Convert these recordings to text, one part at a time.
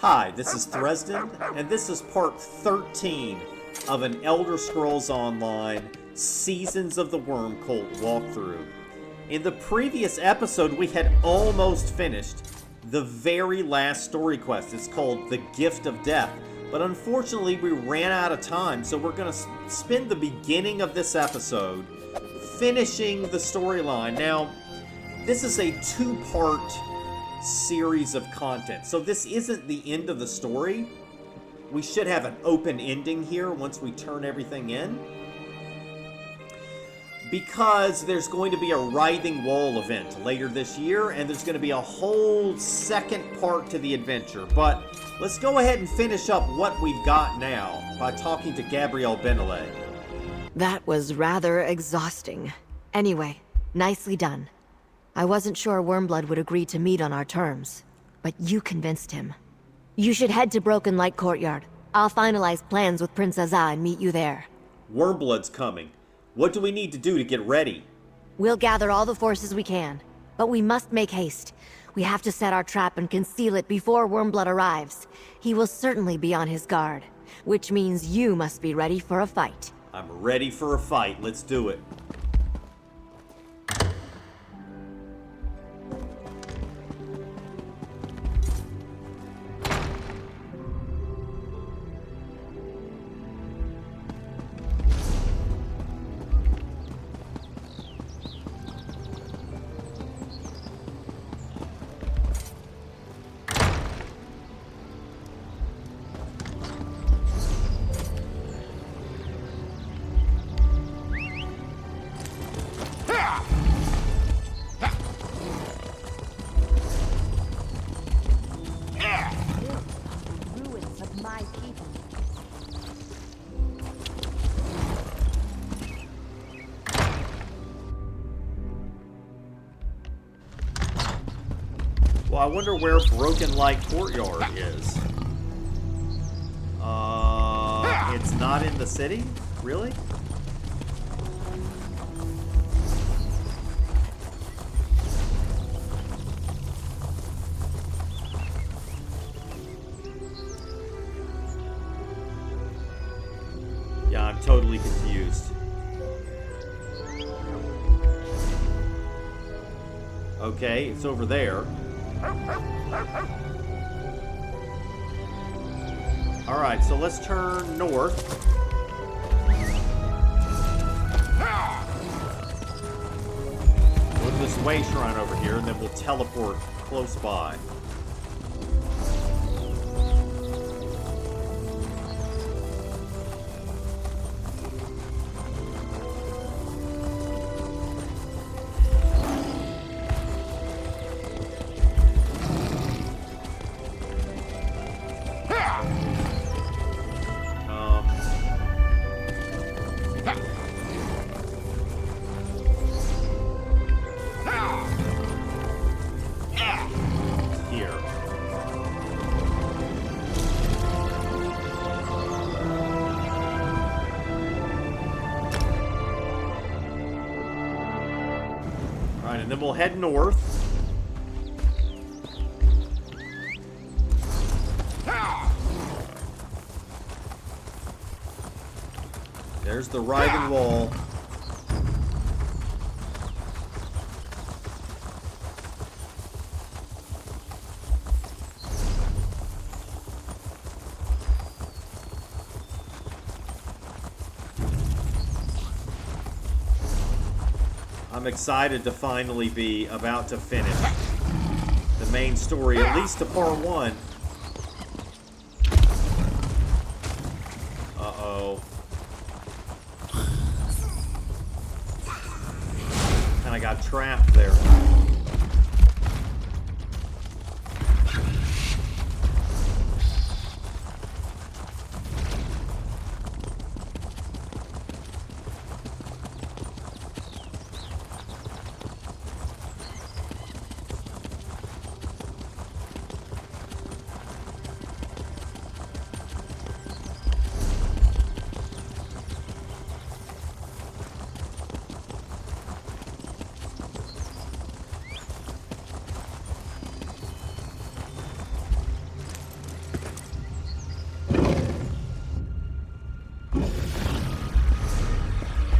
Hi, this is Thresden, and this is part 13 of an Elder Scrolls Online Seasons of the Worm Cult walkthrough. In the previous episode, we had almost finished the very last story quest. It's called The Gift of Death, but unfortunately we ran out of time, so we're going to spend the beginning of this episode finishing the storyline. Now, this is a two-part series of content, so this isn't the end of the story. We should have an open ending here once we turn everything in, because there's going to be a Writhing Wall event later this year, and there's going to be a whole second part to the adventure. But let's go ahead and finish up what we've got now by talking to Gabrielle Benelay. That was rather exhausting. Anyway, nicely done. I wasn't sure Wormblood would agree to meet on our terms, but you convinced him. You should head to Broken Light Courtyard. I'll finalize plans with Prince Azza and meet you there. Wormblood's coming. What do we need to do to get ready? We'll gather all the forces we can, but we must make haste. We have to set our trap and conceal it before Wormblood arrives. He will certainly be on his guard, which means you must be ready for a fight. I'm ready for a fight. Let's do it. Well, I wonder where Broken Light Courtyard is. It's not in the city? Really? Yeah, I'm totally confused. Okay, it's over there. Alright, so let's turn north. Go to this way shrine over here, and then we'll teleport close by. And then we'll head north. There's the Writhing Wall. I'm excited to finally be about to finish the main story, at least to part 1. Uh-oh. Kinda got trapped there.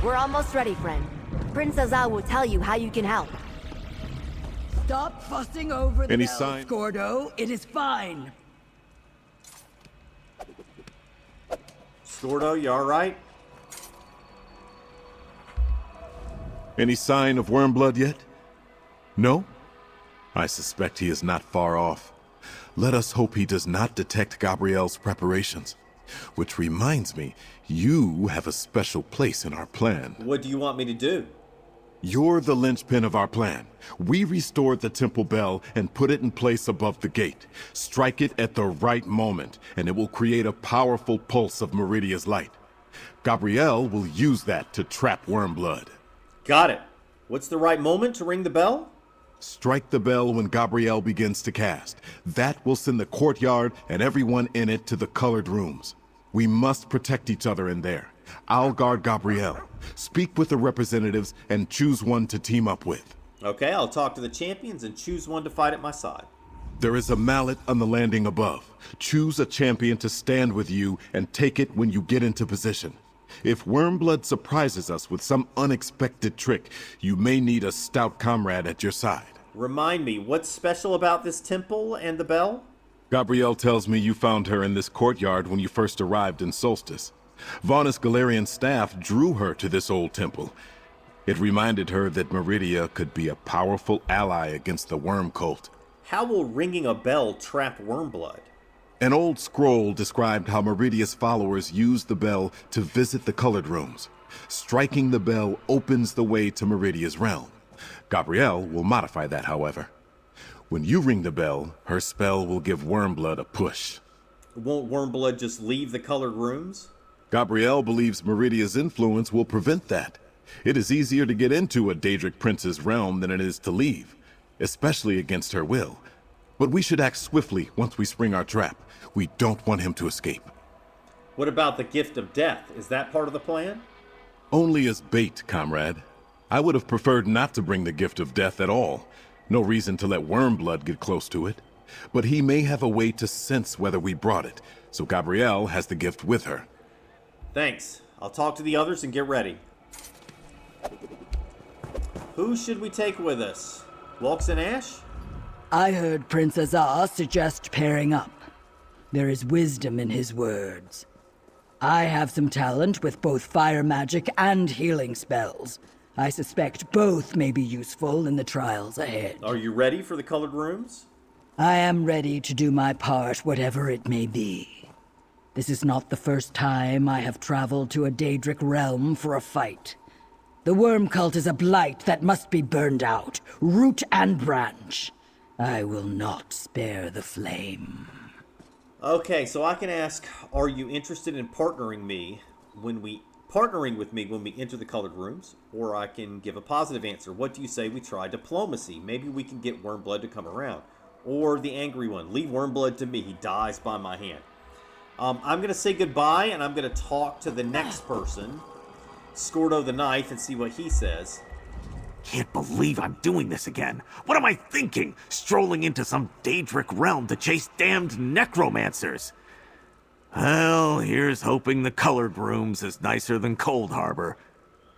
We're almost ready, friend. Princess Al will tell you how you can help. Stop fussing over the Any bell, sign? Scordo. It is fine. Scordo, you alright? Any sign of Wormblood yet? No? I suspect he is not far off. Let us hope he does not detect Gabrielle's preparations. Which reminds me, you have a special place in our plan. What do you want me to do? You're the linchpin of our plan. We restored the temple bell and put it in place above the gate. Strike it at the right moment, and it will create a powerful pulse of Meridia's light. Gabrielle will use that to trap Wormblood. Got it. What's the right moment to ring the bell? Strike the bell when Gabrielle begins to cast. That will send the courtyard and everyone in it to the colored rooms. We must protect each other in there. I'll guard Gabrielle. Speak with the representatives and choose one to team up with. Okay, I'll talk to the champions and choose one to fight at my side. There is a mallet on the landing above. Choose a champion to stand with you and take it when you get into position. If Wormblood surprises us with some unexpected trick, you may need a stout comrade at your side. Remind me, what's special about this temple and the bell? Gabrielle tells me you found her in this courtyard when you first arrived in Solstice. Vaunus Galerian's staff drew her to this old temple. It reminded her that Meridia could be a powerful ally against the Worm Cult. How will ringing a bell trap Wormblood? An old scroll described how Meridia's followers used the bell to visit the colored rooms. Striking the bell opens the way to Meridia's realm. Gabrielle will modify that, however. When you ring the bell, her spell will give Wormblood a push. Won't Wormblood just leave the colored rooms? Gabrielle believes Meridia's influence will prevent that. It is easier to get into a Daedric prince's realm than it is to leave, especially against her will. But we should act swiftly once we spring our trap. We don't want him to escape. What about the gift of death? Is that part of the plan? Only as bait, comrade. I would have preferred not to bring the gift of death at all. No reason to let Wormblood get close to it. But he may have a way to sense whether we brought it, so Gabrielle has the gift with her. Thanks. I'll talk to the others and get ready. Who should we take with us? Walks and Ash? I heard Prince Azar suggest pairing up. There is wisdom in his words. I have some talent with both fire magic and healing spells. I suspect both may be useful in the trials ahead. Are you ready for the colored rooms? I am ready to do my part, whatever it may be. This is not the first time I have traveled to a Daedric realm for a fight. The Worm Cult is a blight that must be burned out, root and branch. I will not spare the flame. Okay, so I can ask, are you interested in partnering with me when we enter the colored rooms? Or I can give a positive answer. What do you say we try diplomacy? Maybe we can get Wormblood to come around. Or the angry one, leave Wormblood to me. He dies by my hand. I'm going to say goodbye, and I'm going to talk to the next person, Scordo the Knife, and see what he says. Can't believe I'm doing this again. What am I thinking? Strolling into some Daedric realm to chase damned necromancers. Well, here's hoping the colored rooms is nicer than Cold Harbor.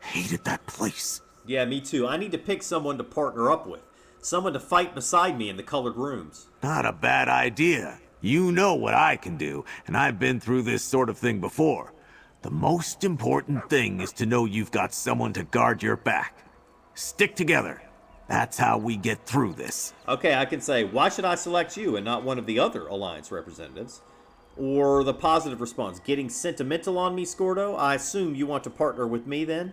Hated that place. Yeah, me too. I need to pick someone to partner up with. Someone to fight beside me in the colored rooms. Not a bad idea. You know what I can do, and I've been through this sort of thing before. The most important thing is to know you've got someone to guard your back. Stick together. That's how we get through this. Okay, I can say, why should I select you and not one of the other Alliance representatives? Or the positive response, getting sentimental on me, Scordo? I assume you want to partner with me then?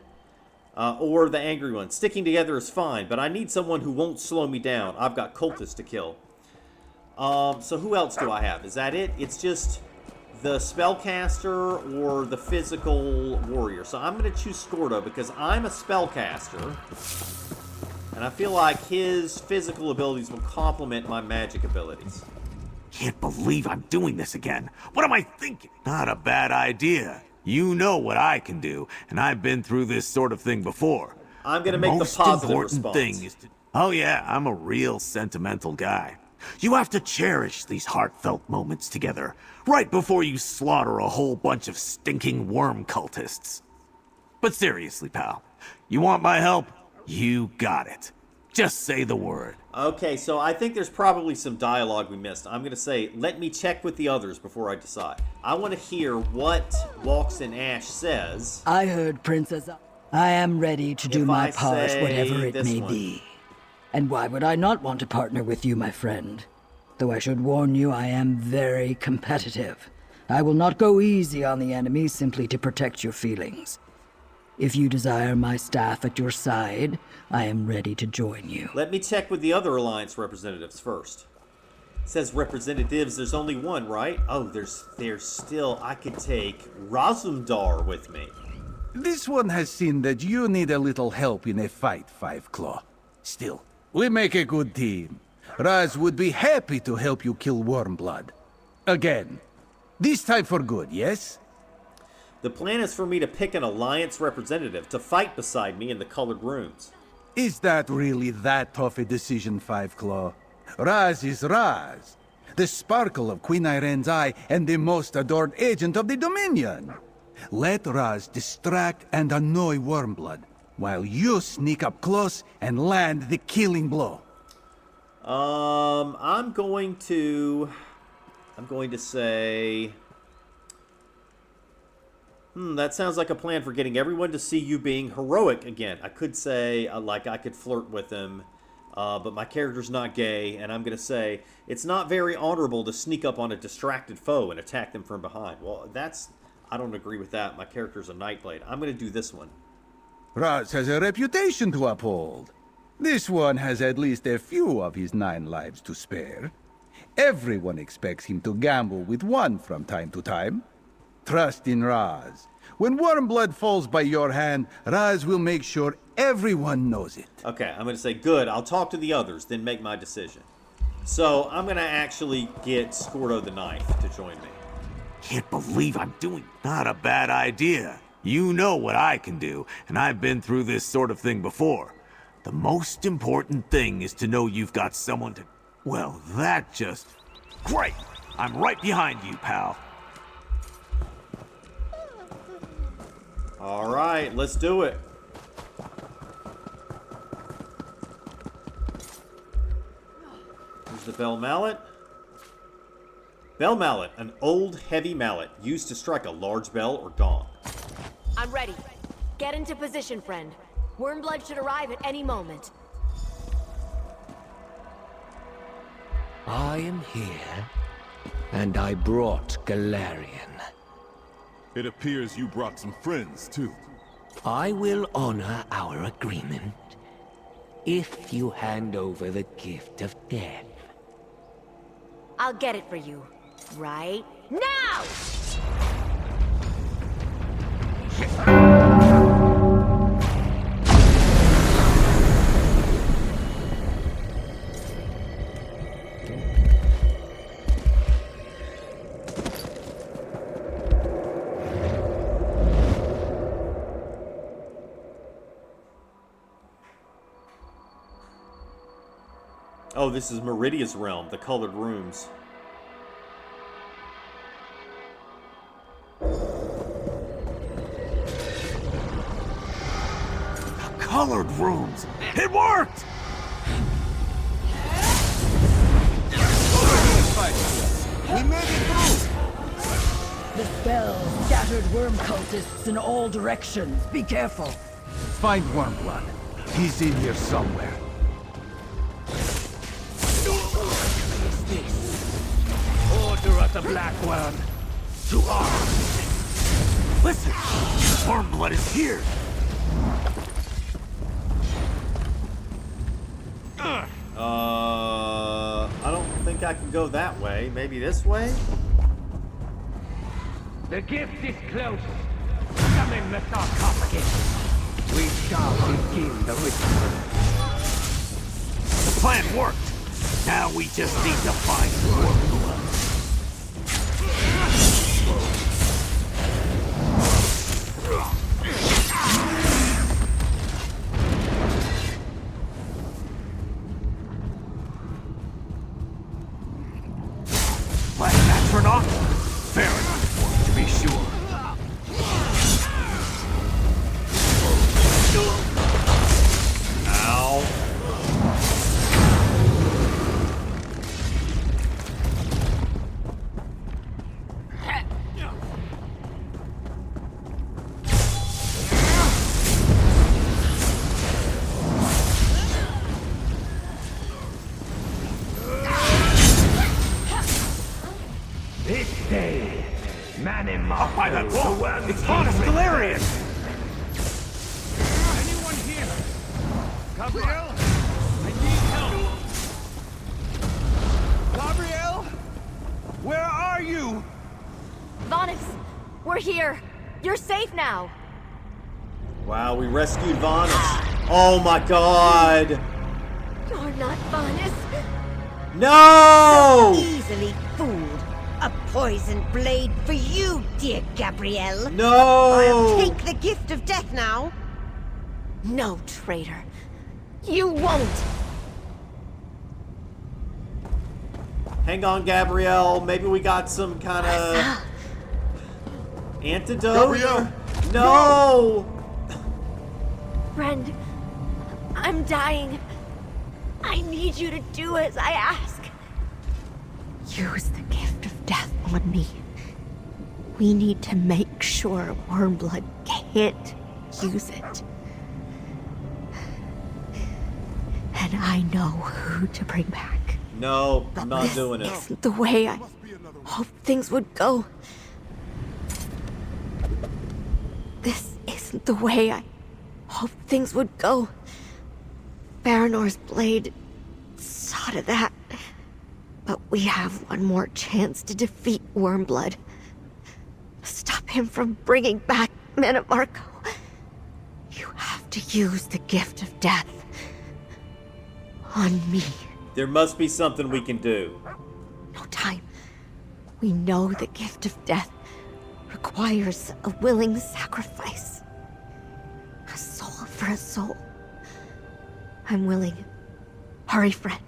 Or the angry one, sticking together is fine, but I need someone who won't slow me down. I've got cultists to kill. So who else do I have? Is that it? It's just the spellcaster or the physical warrior. So I'm going to choose Scordo because I'm a spellcaster. And I feel like his physical abilities will complement my magic abilities. Can't believe I'm doing this again. What am I thinking? Not a bad idea. You know what I can do, and I've been through this sort of thing before. I'm going to make the positive response. Most important thing is to... Oh yeah, I'm a real sentimental guy. You have to cherish these heartfelt moments together, right before you slaughter a whole bunch of stinking worm cultists. But seriously, pal, you want my help? You got it. Just say the word. Okay, so I think there's probably some dialogue we missed. I'm going to say, let me check with the others before I decide. I want to hear what Walks in Ash says. I heard, Princess. I am ready to do my part, say whatever it this may one. be. And why would I not want to partner with you, my friend? Though I should warn you, I am very competitive. I will not go easy on the enemy simply to protect your feelings. If you desire my staff at your side, I am ready to join you. Let me check with the other Alliance representatives first. It says representatives, there's only one, right? Oh, there's still, I could take Razumdar with me. This one has seen that you need a little help in a fight, Five Claw. Still, we make a good team. Raz would be happy to help you kill Wormblood. Again. This time for good, yes? The plan is for me to pick an Alliance representative to fight beside me in the colored rooms. Is that really that tough a decision, Five Claw? Raz is Raz. The sparkle of Queen Irene's eye and the most adored agent of the Dominion. Let Raz distract and annoy Wormblood, while you sneak up close and land the killing blow. I'm going to say... that sounds like a plan for getting everyone to see you being heroic again. I could say, I could flirt with them, but my character's not gay, and I'm going to say, it's not very honorable to sneak up on a distracted foe and attack them from behind. Well, I don't agree with that. My character's a Nightblade. I'm going to do this one. Raz has a reputation to uphold. This one has at least a few of his 9 lives to spare. Everyone expects him to gamble with one from time to time. Trust in Raz. When Wormblood falls by your hand, Raz will make sure everyone knows it. Okay, I'm going to say, good, I'll talk to the others, then make my decision. So, I'm going to actually get Scordo the Knife to join me. Can't believe I'm doing. Not a bad idea. You know what I can do, and I've been through this sort of thing before. The most important thing is to know you've got someone to... Well, that just... Great! I'm right behind you, pal. All right, let's do it. Here's the bell mallet. Bell mallet, an old heavy mallet used to strike a large bell or gong. I'm ready. Get into position, friend. Wormblood should arrive at any moment. I am here, and I brought Galarian. It appears you brought some friends, too. I will honor our agreement if you hand over the gift of death. I'll get it for you. Right now! Oh, this is Meridian's realm, the colored rooms. Colored rooms! It worked! We made it through! The spell scattered worm cultists in all directions. Be careful. Find Wormblood. He's in here somewhere. Is this? Order of the Black Worm, to arms! Listen! Wormblood is here! I don't think I can go that way. Maybe this way? The gift is close. Summon the sarcophagus. We shall begin the ritual. The plan worked! Now we just need to find Wormblood. Like Astronaut? Fair enough, to be sure. This day, Mannimarco By that wall! will It's Faunus Galarian! Anyone here? Gabriel? I need help! Gabriel? Where are you? Vanus, we're here. You're safe now. Wow, we rescued Vanus. Oh my god! You're not Vanus. No! Easily fooled. A poisoned blade for you, dear Gabrielle. No! I'll take the gift of death now. No, traitor. You won't. Hang on, Gabrielle. Maybe we got some kind of antidote. Gabrielle! No! Friend, I'm dying. I need you to do as I ask. Use the gift of death on me. We need to make sure Wormblood can't use it. And I know who to bring back. No, I'm not doing it. This isn't the way I hoped things would go. This isn't the way I hoped things would go. Baranor's blade saw to that. But we have one more chance to defeat Wormblood. Stop him from bringing back Mannimarco. You have to use the gift of death on me. There must be something we can do. No time. We know the gift of death requires a willing sacrifice. A soul for a soul. I'm willing. Hurry, friend.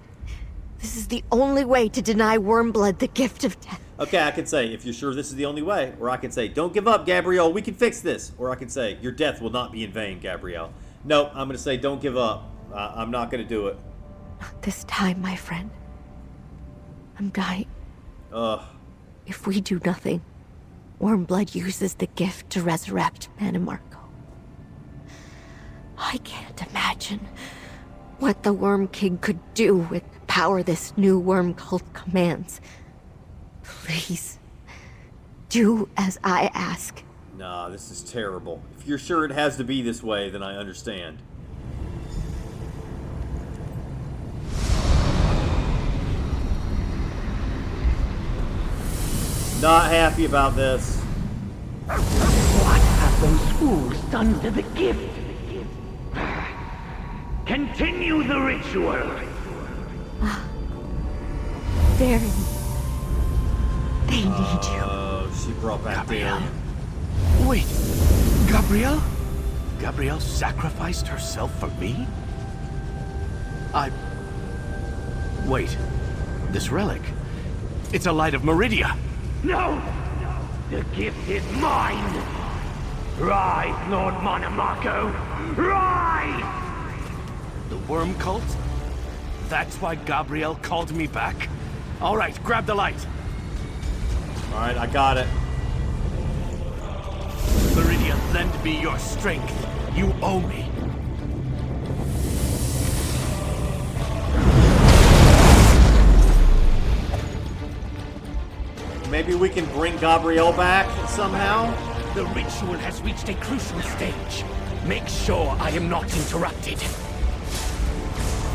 This is the only way to deny Wormblood the gift of death. Okay, I can say, if you're sure this is the only way, or I can say, don't give up, Gabrielle, we can fix this. Or I can say, your death will not be in vain, Gabrielle. No, I'm going to say, don't give up. I'm not going to do it. Not this time, my friend. I'm dying. Ugh. If we do nothing, Wormblood uses the gift to resurrect Mannimarco. I can't imagine what the Worm King could do with the power this new worm cult commands. Please, do as I ask. Nah, this is terrible. If you're sure it has to be this way, then I understand. Not happy about this. What have those fools done to the gift? Continue the ritual. Darren, they need you. Oh, she brought back Gabrielle? Darren. Wait, Gabrielle? Gabrielle sacrificed herself for me? Wait, this relic. It's a light of Meridia. No! The gift is mine! Rise, Lord Mannimarco! Rise! The worm cult? That's why Gabrielle called me back? All right, grab the light. All right, I got it. Meridia, lend me your strength. You owe me. Maybe we can bring Gabrielle back somehow? The ritual has reached a crucial stage. Make sure I am not interrupted.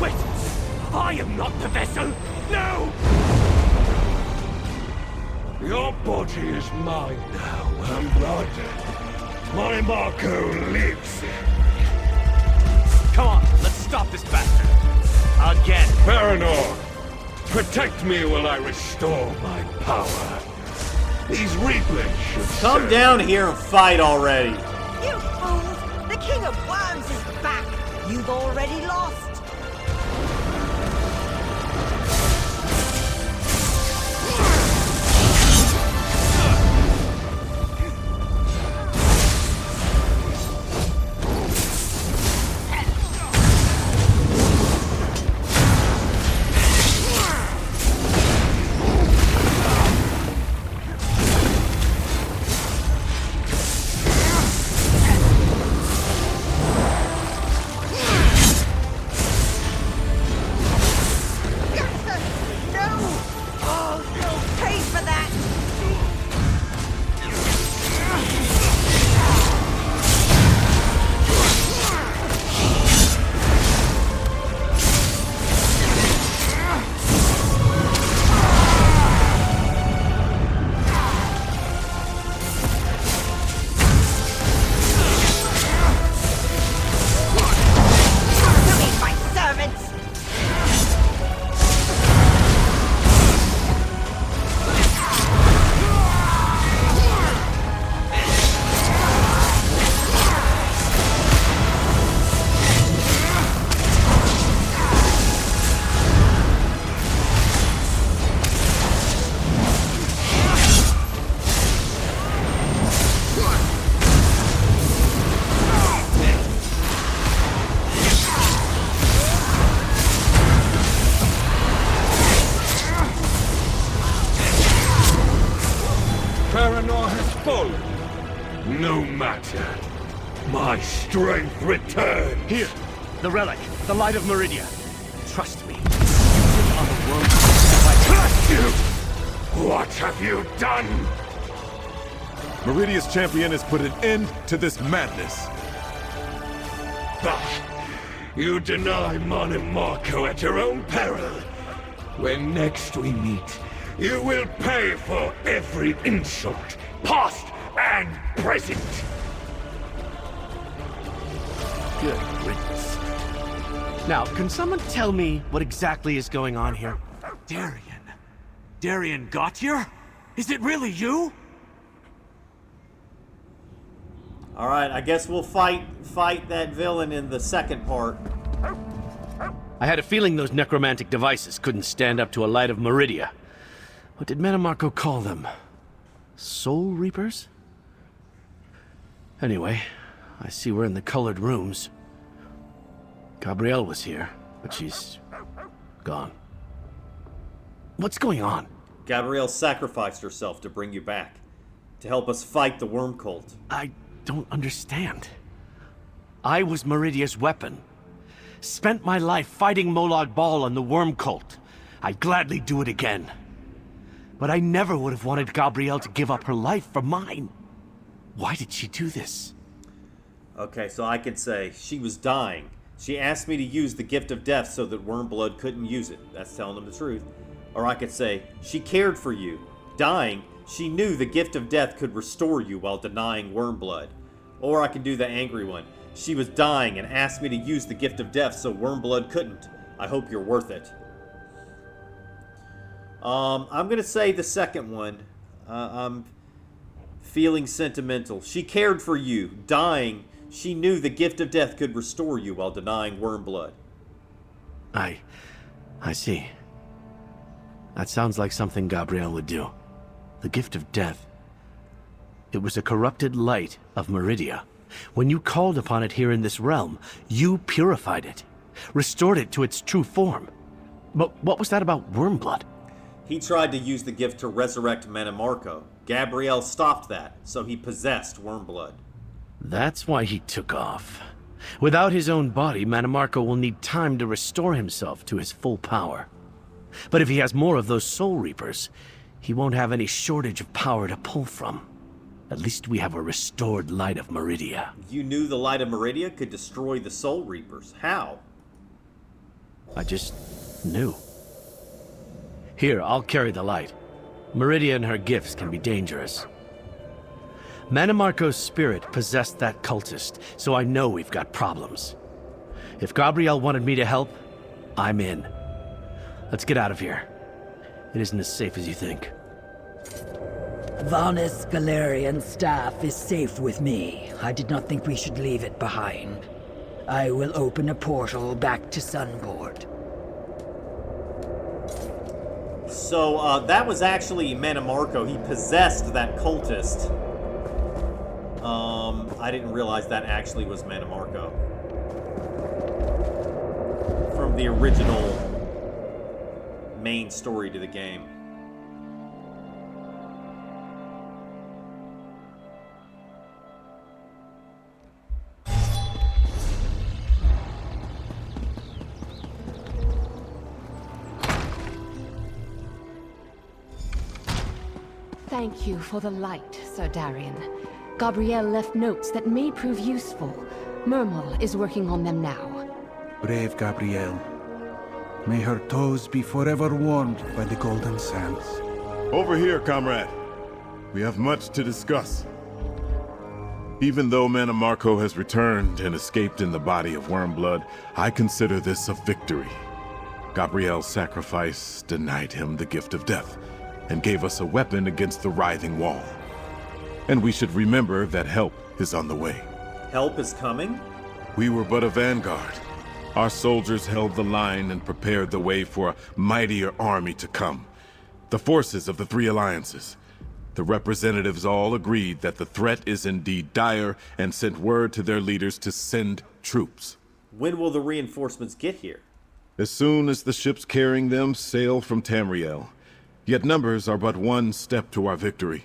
Wait! I am not the vessel! No! Your body is mine now, Wormblood. Mannimarco lives. Come on, let's stop this bastard. Again. Baranor, protect me while I restore my power. These Reapers should Come serve. down here and fight already. You fools! The King of Worms is back! You've already lost! Paranor has fallen. No matter. My strength returns. Here, the relic, the light of Meridia. Trust me. Use it on the world. Trust you! What have you done? Meridia's champion has put an end to this madness. Bah! You deny Mannimarco at your own peril. When next we meet, you will pay for every insult, past and present. Good riddance. Now, can someone tell me what exactly is going on here? Darian. Darian Gautier? Is it really you? Alright, I guess we'll fight that villain in the second part. I had a feeling those necromantic devices couldn't stand up to a light of Meridia. What did Mannimarco call them? Soul Reapers? Anyway, I see we're in the colored rooms. Gabrielle was here, but she's gone. What's going on? Gabrielle sacrificed herself to bring you back. To help us fight the worm cult. I don't understand. I was Meridia's weapon. Spent my life fighting Molag Bal and the worm cult. I'd gladly do it again. But I never would have wanted Gabrielle to give up her life for mine. Why did she do this? Okay, so I can say, she was dying. She asked me to use the gift of death so that Wormblood couldn't use it. That's telling them the truth. Or I could say, she cared for you. Dying, she knew the gift of death could restore you while denying Wormblood. Or I can do the angry one. She was dying and asked me to use the gift of death so Wormblood couldn't. I hope you're worth it. I'm going to say the second one. I'm feeling sentimental. She cared for you. Dying, she knew the gift of death could restore you while denying Wormblood. I see. That sounds like something Gabrielle would do. The gift of death. It was a corrupted light of Meridia. When you called upon it here in this realm, you purified it, restored it to its true form. But what was that about Wormblood? He tried to use the gift to resurrect Mannimarco. Gabrielle stopped that, so he possessed Wormblood. That's why he took off. Without his own body, Mannimarco will need time to restore himself to his full power. But if he has more of those Soul Reapers, he won't have any shortage of power to pull from. At least we have a restored light of Meridia. You knew the light of Meridia could destroy the Soul Reapers. How? I just knew. Here, I'll carry the light. Meridia and her gifts can be dangerous. Mannimarco's spirit possessed that cultist, so I know we've got problems. If Gabrielle wanted me to help, I'm in. Let's get out of here. It isn't as safe as you think. Vanis Galerian's staff is safe with me. I did not think we should leave it behind. I will open a portal back to Sunport. So, that was actually Mannimarco. He possessed that cultist. I didn't realize that actually was Mannimarco. From the original main story to the game. Thank you for the light, Sir Darian. Gabrielle left notes that may prove useful. Murmel is working on them now. Brave Gabrielle. May her toes be forever warmed by the golden sands. Over here, comrade. We have much to discuss. Even though Mannimarco has returned and escaped in the body of Wormblood, I consider this a victory. Gabrielle's sacrifice denied him the gift of death, and gave us a weapon against the writhing wall. And we should remember that help is on the way. Help is coming? We were but a vanguard. Our soldiers held the line and prepared the way for a mightier army to come. The forces of the three alliances. The representatives all agreed that the threat is indeed dire and sent word to their leaders to send troops. When will the reinforcements get here? As soon as the ships carrying them sail from Tamriel. Yet numbers are but one step to our victory.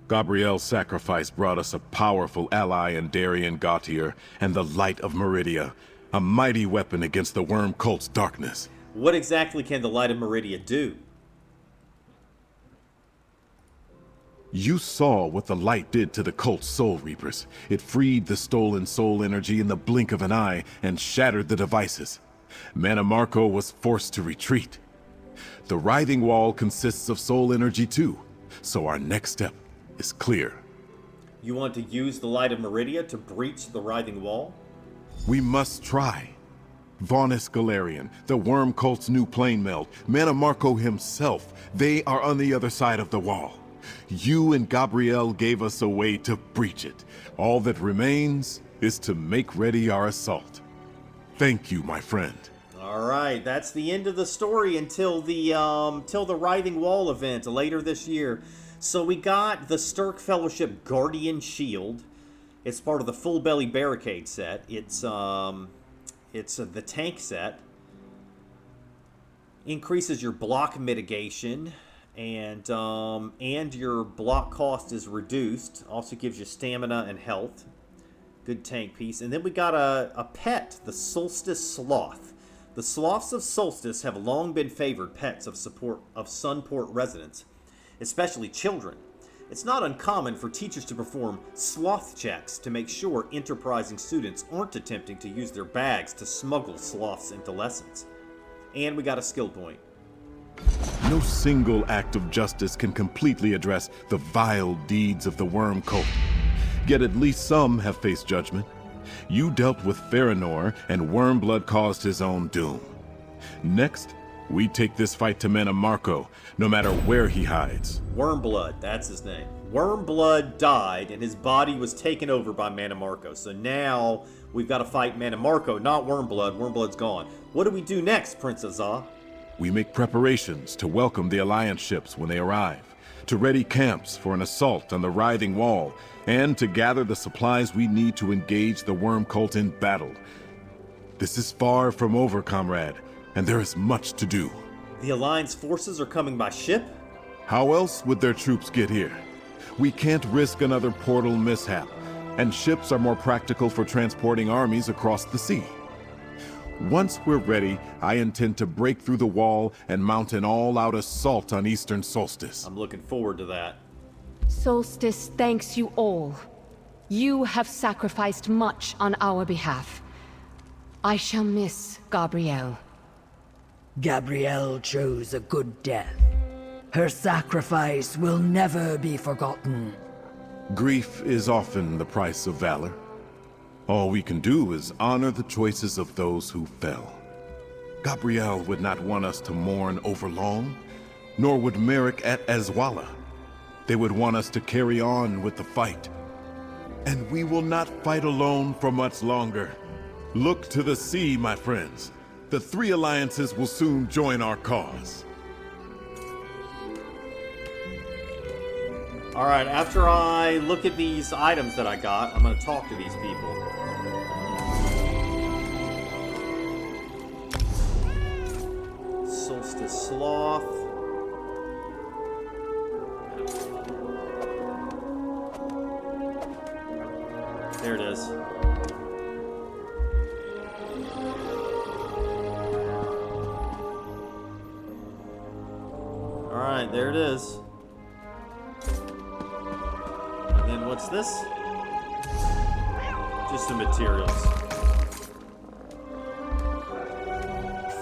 Gabriel's sacrifice brought us a powerful ally in Darien Gautier and the Light of Meridia, a mighty weapon against the Worm Cult's darkness. What exactly can the Light of Meridia do? You saw what the light did to the cult's soul reapers. It freed the stolen soul energy in the blink of an eye and shattered the devices. Mannimarco was forced to retreat. The writhing wall consists of soul energy too, so our next step is clear. You want to use the Light of Meridia to breach the writhing wall? We must try. Vaunus Galarian, the Worm Cult's new plane meld, Mannimarco himself, they are on the other side of the wall. You and Gabrielle gave us a way to breach it. All that remains is to make ready our assault. Thank you, my friend. Alright, that's the end of the story until the Writhing Wall event later this year. So we got the Stirk Fellowship Guardian Shield. It's part of the Full Belly Barricade set. It's the tank set. Increases your block mitigation, and your block cost is reduced. Also gives you stamina and health. Good tank piece. And then we got a pet, the Solstice Sloth. The Sloths of Solstice have long been favored pets of Sunport residents, especially children. It's not uncommon for teachers to perform sloth checks to make sure enterprising students aren't attempting to use their bags to smuggle sloths into lessons. And we got a skill point. No single act of justice can completely address the vile deeds of the Worm Cult. Yet at least some have faced judgment. You dealt with Farinor, and Wormblood caused his own doom. Next, we take this fight to Mannimarco, no matter where he hides. Wormblood, that's his name. Wormblood died, and his body was taken over by Mannimarco. So now we've got to fight Mannimarco, not Wormblood. Wormblood's gone. What do we do next, Princess Za? We make preparations to welcome the Alliance ships when they arrive, to ready camps for an assault on the writhing wall, and to gather the supplies we need to engage the Worm Cult in battle. This is far from over, comrade, and there is much to do. The Alliance forces are coming by ship? How else would their troops get here? We can't risk another portal mishap, and ships are more practical for transporting armies across the sea. Once we're ready, I intend to break through the wall and mount an all-out assault on Eastern Solstice. I'm looking forward to that. Solstice thanks you all. You have sacrificed much on our behalf. I shall miss Gabrielle. Gabrielle chose a good death. Her sacrifice will never be forgotten. Grief is often the price of valor. All we can do is honor the choices of those who fell. Gabrielle would not want us to mourn over long, nor would Merrick at Azwala. They would want us to carry on with the fight. And we will not fight alone for much longer. Look to the sea, my friends. The three alliances will soon join our cause. Alright, after I look at these items that I got, I'm going to talk to these people. Solstice Sloth. There it is. Alright, there it is. And then what's this? Just some materials.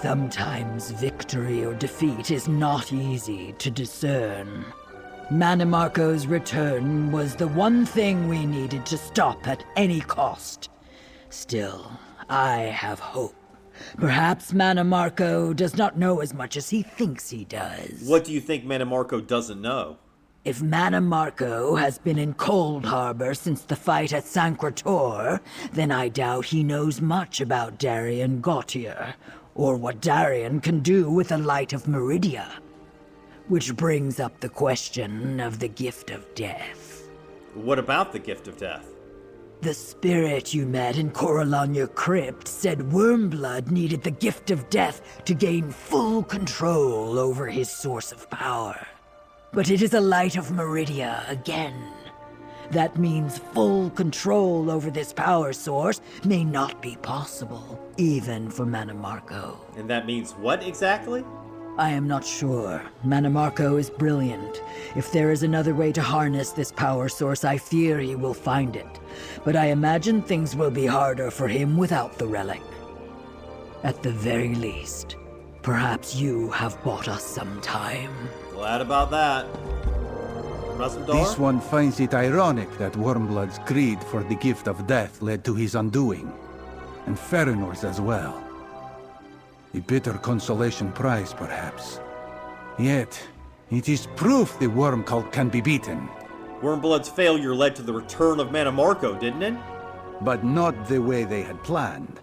Sometimes victory or defeat is not easy to discern. Mannimarco's return was the one thing we needed to stop at any cost. Still, I have hope. Perhaps Mannimarco does not know as much as he thinks he does. What do you think Mannimarco doesn't know? If Mannimarco has been in Cold Harbor since the fight at Sancretor, then I doubt he knows much about Darien Gautier, or what Darien can do with the Light of Meridia. Which brings up the question of the Gift of Death. What about the Gift of Death? The spirit you met in Coralania Crypt said Wormblood needed the Gift of Death to gain full control over his source of power. But it is a light of Meridia again. That means full control over this power source may not be possible, even for Mannimarco. And that means what exactly? I am not sure. Mannimarco is brilliant. If there is another way to harness this power source, I fear he will find it. But I imagine things will be harder for him without the relic. At the very least, perhaps you have bought us some time. Glad about that. This one finds it ironic that Wormblood's greed for the gift of death led to his undoing, and Ferinor's as well. A bitter consolation prize, perhaps. Yet, it is proof the worm cult can be beaten. Wormblood's failure led to the return of Mannimarco, didn't it? But not the way they had planned.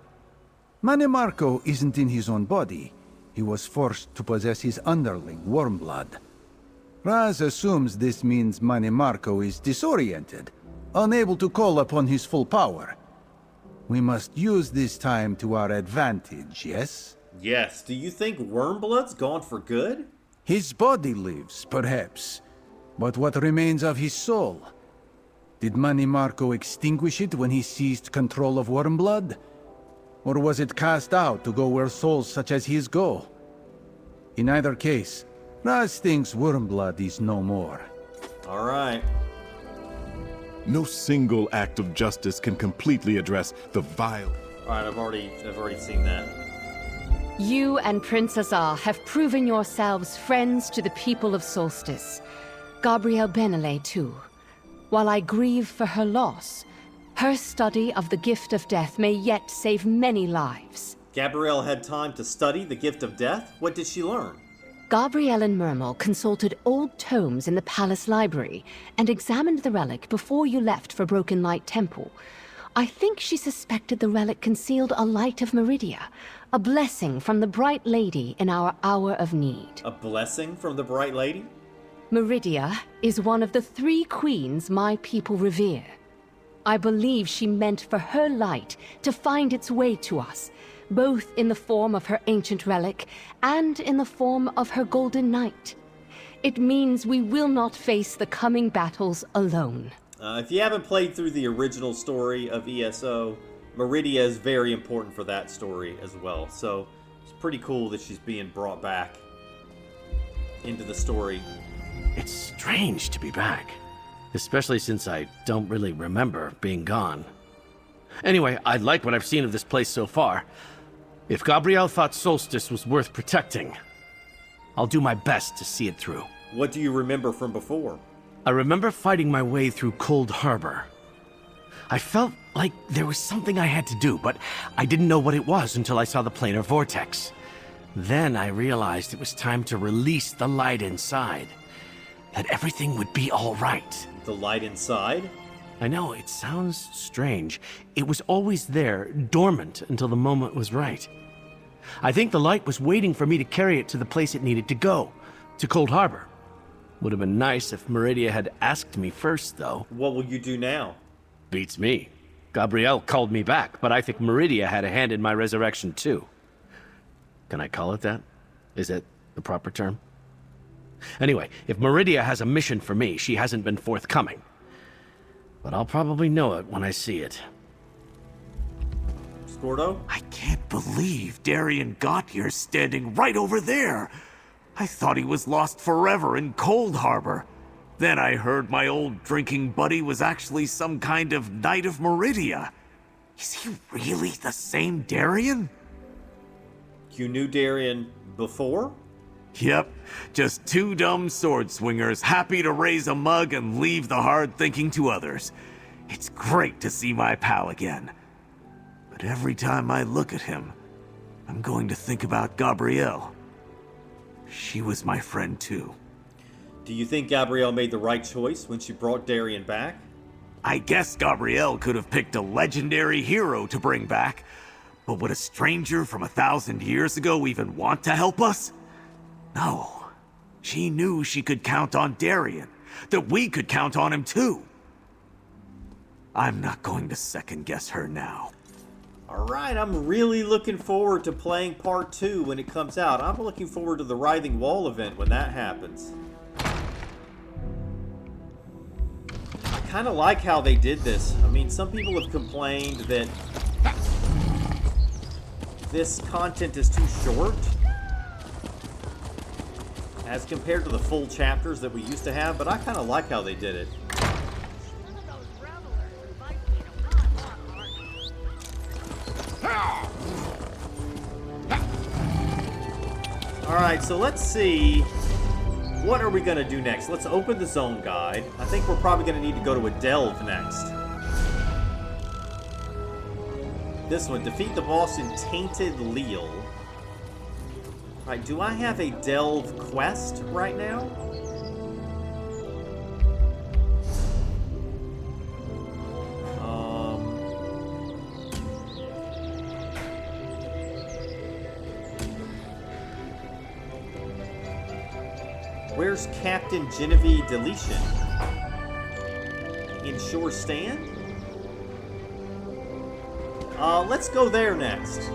Mannimarco isn't in his own body. He was forced to possess his underling, Wormblood. Raz assumes this means Mannimarco is disoriented, unable to call upon his full power. We must use this time to our advantage, yes? Yes. Do you think Wormblood's gone for good? His body lives, perhaps. But what remains of his soul? Did Mannimarco extinguish it when he seized control of Wormblood? Or was it cast out to go where souls such as his go? In either case, Raz thinks Wormblood is no more. All right. No single act of justice can completely address the vile... All right, I've already seen that. You and Princess Ah have proven yourselves friends to the people of Solstice. Gabrielle Benelay, too. While I grieve for her loss, her study of the gift of death may yet save many lives. Gabrielle had time to study the gift of death? What did she learn? Gabrielle and Murmel consulted old tomes in the palace library and examined the relic before you left for Broken Light Temple. I think she suspected the relic concealed a light of Meridia, a blessing from the Bright Lady in our hour of need. A blessing from the Bright Lady? Meridia is one of the 3 queens my people revere. I believe she meant for her light to find its way to us, both in the form of her ancient relic and in the form of her golden knight. It means we will not face the coming battles alone. If you haven't played through the original story of ESO, Meridia is very important for that story as well. So it's pretty cool that she's being brought back into the story. It's strange to be back, especially since I don't really remember being gone. Anyway, I like what I've seen of this place so far. If Gabrielle thought Solstice was worth protecting, I'll do my best to see it through. What do you remember from before? I remember fighting my way through Cold Harbor. I felt like there was something I had to do, but I didn't know what it was until I saw the planar vortex. Then I realized it was time to release the light inside, that everything would be all right. The light inside? I know, it sounds strange. It was always there, dormant, until the moment was right. I think the light was waiting for me to carry it to the place it needed to go, to Cold Harbor. Would have been nice if Meridia had asked me first, though. What will you do now? Beats me. Gabrielle called me back, but I think Meridia had a hand in my resurrection, too. Can I call it that? Is it the proper term? Anyway, if Meridia has a mission for me, she hasn't been forthcoming. But I'll probably know it when I see it. Scordo? I can't believe Darien got here standing right over there. I thought he was lost forever in Cold Harbor. Then I heard my old drinking buddy was actually some kind of Knight of Meridia. Is he really the same Darien? You knew Darien before? Yep, just 2 dumb sword swingers happy to raise a mug and leave the hard thinking to others. It's great to see my pal again. But every time I look at him, I'm going to think about Gabrielle. She was my friend too. Do you think Gabrielle made the right choice when she brought Darien back? I guess Gabrielle could have picked a legendary hero to bring back, but would a stranger from 1,000 years ago even want to help us? No. She knew she could count on Darien, that we could count on him too. I'm not going to second guess her now. Alright, I'm really looking forward to playing part 2 when it comes out. I'm looking forward to the Writhing Wall event when that happens. kind of like how they did this. I mean, some people have complained that this content is too short as compared to the full chapters that we used to have, but I kind of like how they did it. Alright, so let's see. What are we going to do next? Let's open the zone guide. I think we're probably going to need to go to a delve next. This one, defeat the boss in Tainted Leal. Alright, do I have a delve quest right now? Where's Captain Genevieve Deletion? In Shore Stand? Let's go there next.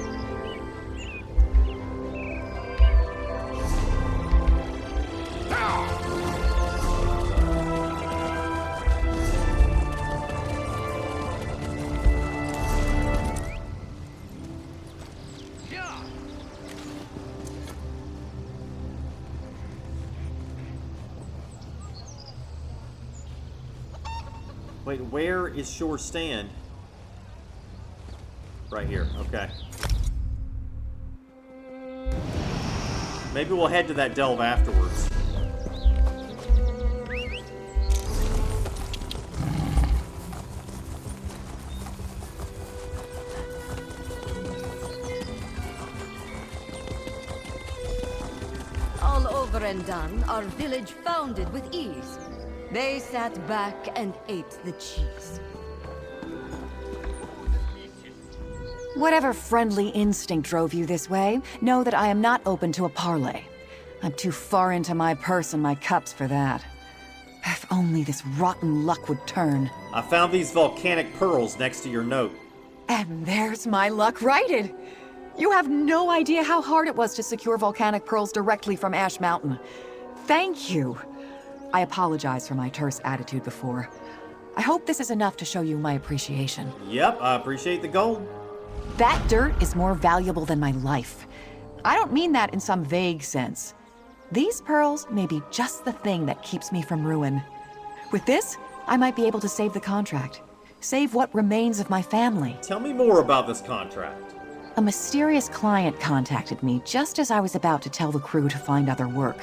Wait, where is Shore Stand? Right here, okay. Maybe we'll head to that delve afterwards. All over and done, our village founded with ease. They sat back and ate the cheese. Whatever friendly instinct drove you this way, know that I am not open to a parley. I'm too far into my purse and my cups for that. If only this rotten luck would turn. I found these volcanic pearls next to your note. And there's my luck righted. You have no idea how hard it was to secure volcanic pearls directly from Ash Mountain. Thank you. I apologize for my terse attitude before. I hope this is enough to show you my appreciation. Yep, I appreciate the gold. That dirt is more valuable than my life. I don't mean that in some vague sense. These pearls may be just the thing that keeps me from ruin. With this, I might be able to save the contract. Save what remains of my family. Tell me more about this contract. A mysterious client contacted me just as I was about to tell the crew to find other work.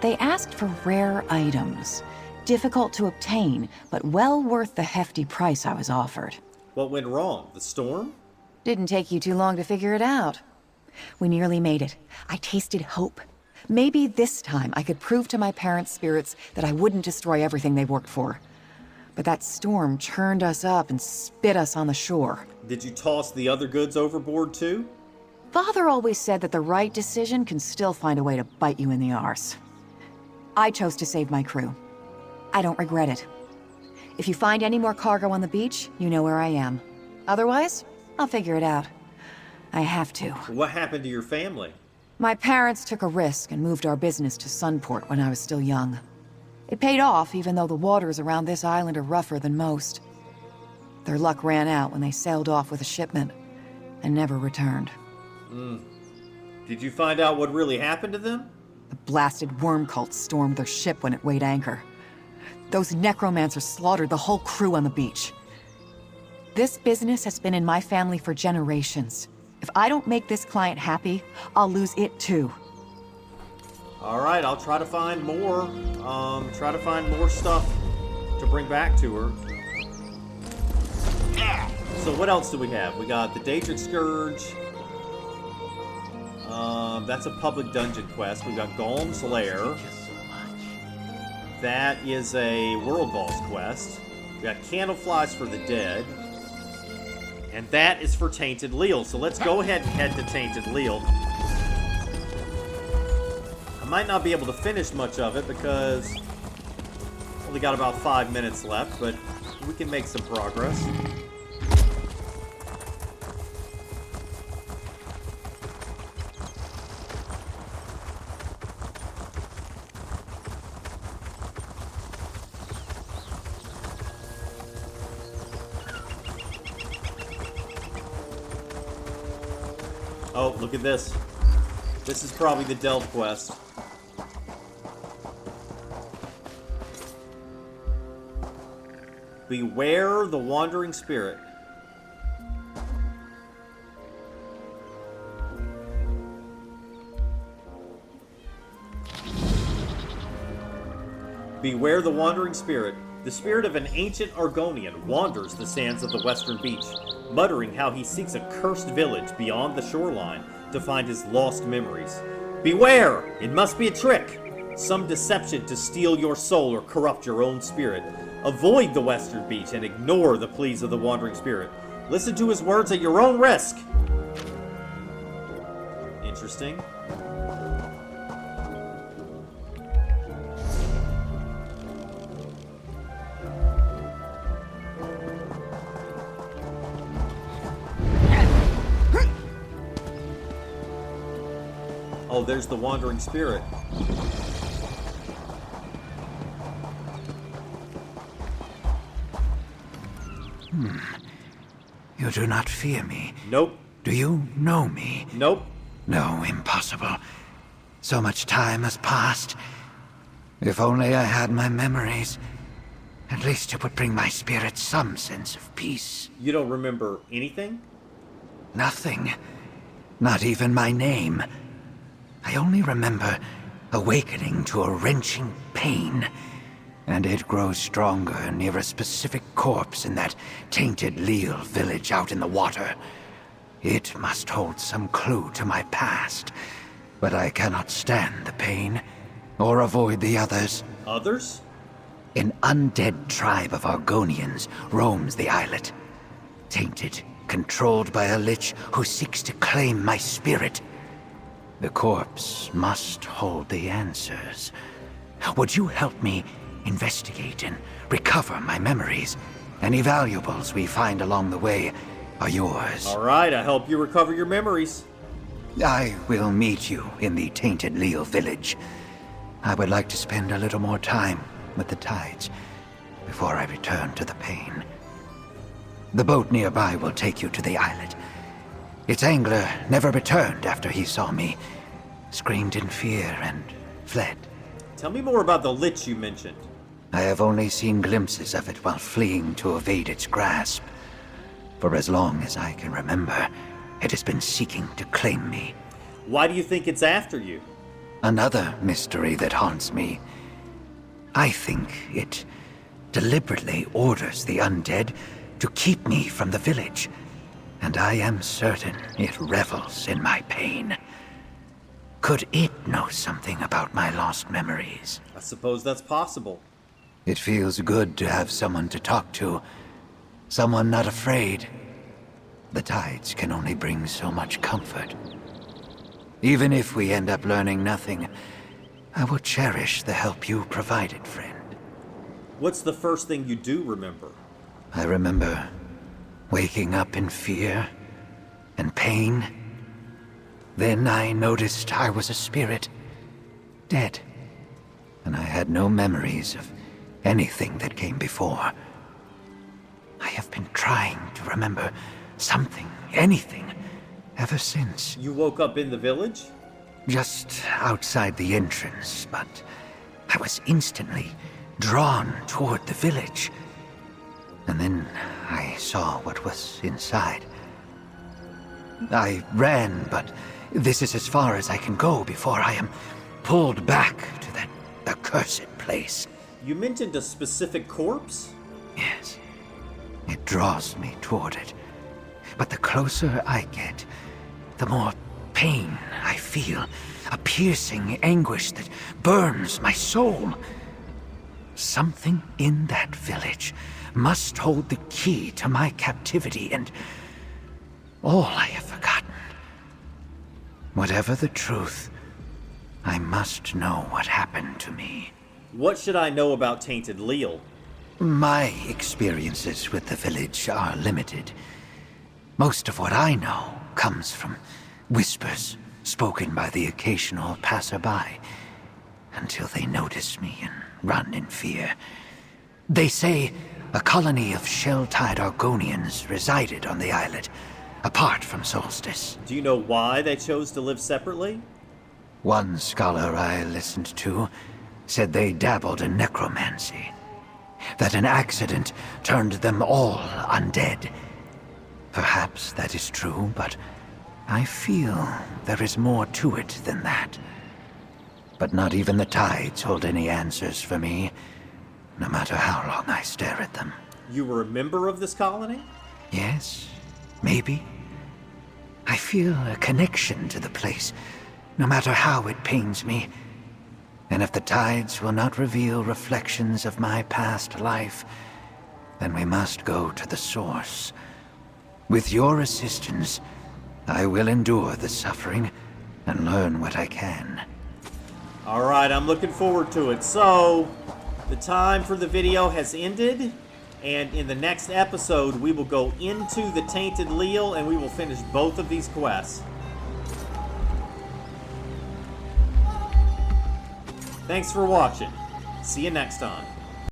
They asked for rare items. Difficult to obtain, but well worth the hefty price I was offered. What went wrong? The storm? Didn't take you too long to figure it out. We nearly made it. I tasted hope. Maybe this time I could prove to my parents' spirits that I wouldn't destroy everything they worked for. But that storm churned us up and spit us on the shore. Did you toss the other goods overboard too? Father always said that the right decision can still find a way to bite you in the arse. I chose to save my crew. I don't regret it. If you find any more cargo on the beach, you know where I am. Otherwise, I'll figure it out. I have to. What happened to your family? My parents took a risk and moved our business to Sunport when I was still young. It paid off, even though the waters around this island are rougher than most. Their luck ran out when they sailed off with a shipment and never returned. Did you find out what really happened to them? The blasted worm cult stormed their ship when it weighed anchor. Those necromancers slaughtered the whole crew on the beach. This business has been in my family for generations. If I don't make this client happy, I'll lose it too. Alright, I'll try to find more. Try to find more stuff to bring back to her. So what else do we have? We got the Daedric Scourge. That's a public dungeon quest. We've got Golem's Lair. That is a World Boss quest. We got Candleflies for the Dead. And that is for Tainted Leal. So let's go ahead and head to Tainted Leal. I might not be able to finish much of it because only got about 5 minutes left, but we can make some progress. Oh, look at this. This is probably the Delve quest. Beware the wandering spirit. Beware the wandering spirit. The spirit of an ancient Argonian wanders the sands of the western beach, muttering how he seeks a cursed village beyond the shoreline to find his lost memories. Beware! It must be a trick! Some deception to steal your soul or corrupt your own spirit. Avoid the western beach and ignore the pleas of the wandering spirit. Listen to his words at your own risk. Interesting. Oh, there's the wandering spirit. You do not fear me. Nope. Do you know me? Nope. No, impossible. So much time has passed. If only I had my memories. At least it would bring my spirit some sense of peace. You don't remember anything? Nothing. Not even my name. I only remember awakening to a wrenching pain. And it grows stronger near a specific corpse in that tainted Leal village out in the water. It must hold some clue to my past, but I cannot stand the pain, or avoid the others. Others? An undead tribe of Argonians roams the islet. Tainted, controlled by a lich who seeks to claim my spirit. The corpse must hold the answers. Would you help me investigate and recover my memories? Any valuables we find along the way are yours. All right, I help you recover your memories. I will meet you in the tainted Leal village. I would like to spend a little more time with the tides before I return to the pain. The boat nearby will take you to the islet. Its angler never returned after he saw me, screamed in fear and fled. Tell me more about the lich you mentioned. I have only seen glimpses of it while fleeing to evade its grasp. For as long as I can remember, it has been seeking to claim me. Why do you think it's after you? Another mystery that haunts me. I think it deliberately orders the undead to keep me from the village, and I am certain it revels in my pain. Could it know something about my lost memories? I suppose that's possible. It feels good to have someone to talk to. Someone not afraid. The tides can only bring so much comfort. Even if we end up learning nothing, I will cherish the help you provided, friend. What's the first thing you do remember? I remember waking up in fear and pain. Then I noticed I was a spirit, dead, and I had no memories of anything that came before. I have been trying to remember something, anything, ever since. You woke up in the village? Just outside the entrance, but I was instantly drawn toward the village. And then I saw what was inside. I ran, but this is as far as I can go before I am pulled back to that accursed place. You mentioned a specific corpse? Yes. It draws me toward it. But the closer I get, the more pain I feel. A piercing anguish that burns my soul. Something in that village must hold the key to my captivity and all I have forgotten. Whatever the truth, I must know what happened to me. What should I know about Tainted Leal? My experiences with the village are limited. Most of what I know comes from whispers spoken by the occasional passerby, until they notice me and run in fear. They say a colony of shell-tied Argonians resided on the islet, apart from Solstice. Do you know why they chose to live separately? One scholar I listened to said they dabbled in necromancy. That an accident turned them all undead. Perhaps that is true, but I feel there is more to it than that. But not even the tides hold any answers for me, no matter how long I stare at them. You were a member of this colony? Yes, maybe. I feel a connection to the place, no matter how it pains me. And if the tides will not reveal reflections of my past life, then we must go to the source. With your assistance, I will endure the suffering and learn what I can. Alright, I'm looking forward to it. So, the time for the video has ended, and in the next episode, we will go into the Tainted Leal, and we will finish both of these quests. Thanks for watching. See you next time.